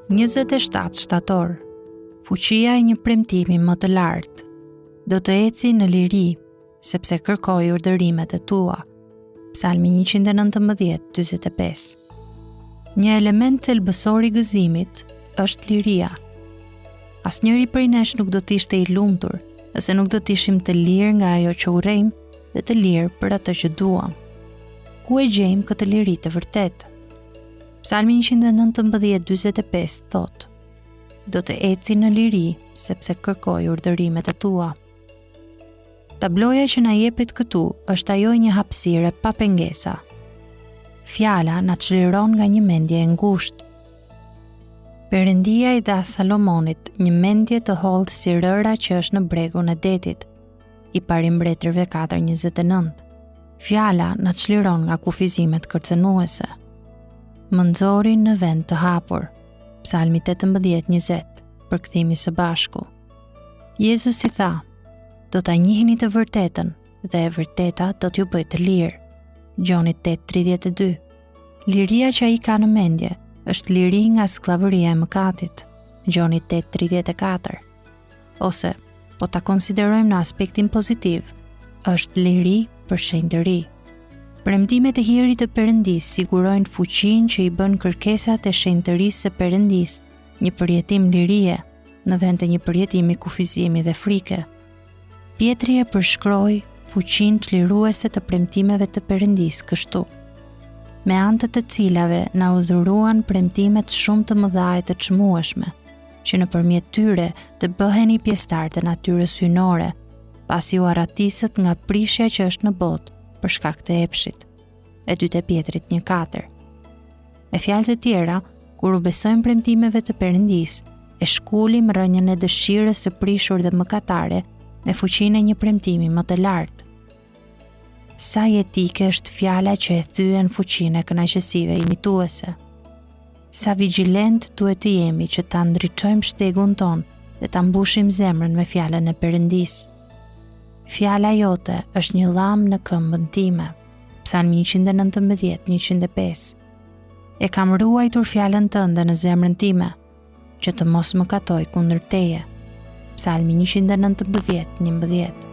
27 shtator. Fuqia e një premtimi më të lartë. Do të eci në liri, sepse kërkoj urdhërimet e tua. Psalmi 119:45. Një element thelbësor i gëzimit është liria. Asnjëri prej nesh nuk do të ishte i lumtur, nëse nuk do të ishim të lirë nga ajo që urrejmë dhe të lirë për atë që duam. Ku e gjejmë këtë liri të vërtetë? Psalmi 119:45 thotë: Do të eci në liri, sepse kërkoj urdhërimet e tua. Tabloja që na jepet këtu është ajo një hapësire pa pengesa. Fjala na çliron nga një mendje e ngushtë. Perëndia i dha Salomonit një mendje të hollë si rëra që është në bregun e detit, i pari mbretërve 4:29. Fjala na çliron nga kufizimet kërcënuese. Më nxori në vend të hapur. Psalmi 18:20, përkthimi së bashku. Jezusi tha: Do ta njihni të vërtetën dhe e vërteta do t'ju bëjë të lirë. Gjoni 8:32. Liria që ai ka në mendje është liri nga skllavëria e mëkatit. Gjoni 8:34. Ose, po ta konsiderojmë në aspektin pozitiv, është liri për shenjtëri. Premtimet e hirit të Perëndis sigurojnë fuqinë që i bën kërkesat e shenjtërisë së Perëndis një përjetim lirie, në vend të një përjetimi kufizimi dhe frike. Pietri e përshkroi fuqinë çliruese të premtimeve të Perëndis kështu: me anë të cilave na udhëruan premtimet shumë të mëdha e të çmueshme, që nëpërmjet tyre të bëheni pjesëtar të natyrës hyjnore, pasi u arratisët nga prishja që është në botë për shkak të epshit. E 2 Pietrit 1:4. Me fjalë të tjera, kur u besojmë premtimeve të Perëndis, e shkulim rrënjën e dëshirës së prishur dhe mëkatare me fuqinë e një premtimi më të lartë. Sa jetike është fjala që e thyen fuqinë e kënaqësive imituese. Sa vigjilent duhet të jemi që ta ndriçojmë shtegun ton dhe ta mbushim zemrën me fjalën e Perëndis. Fjala jote është një llam në këmbën time. Psalmi 119:105. E kam ruajtur fjalën tënde në zemrën time, që të mos më katoj kundër teje. Psalmi 119:11.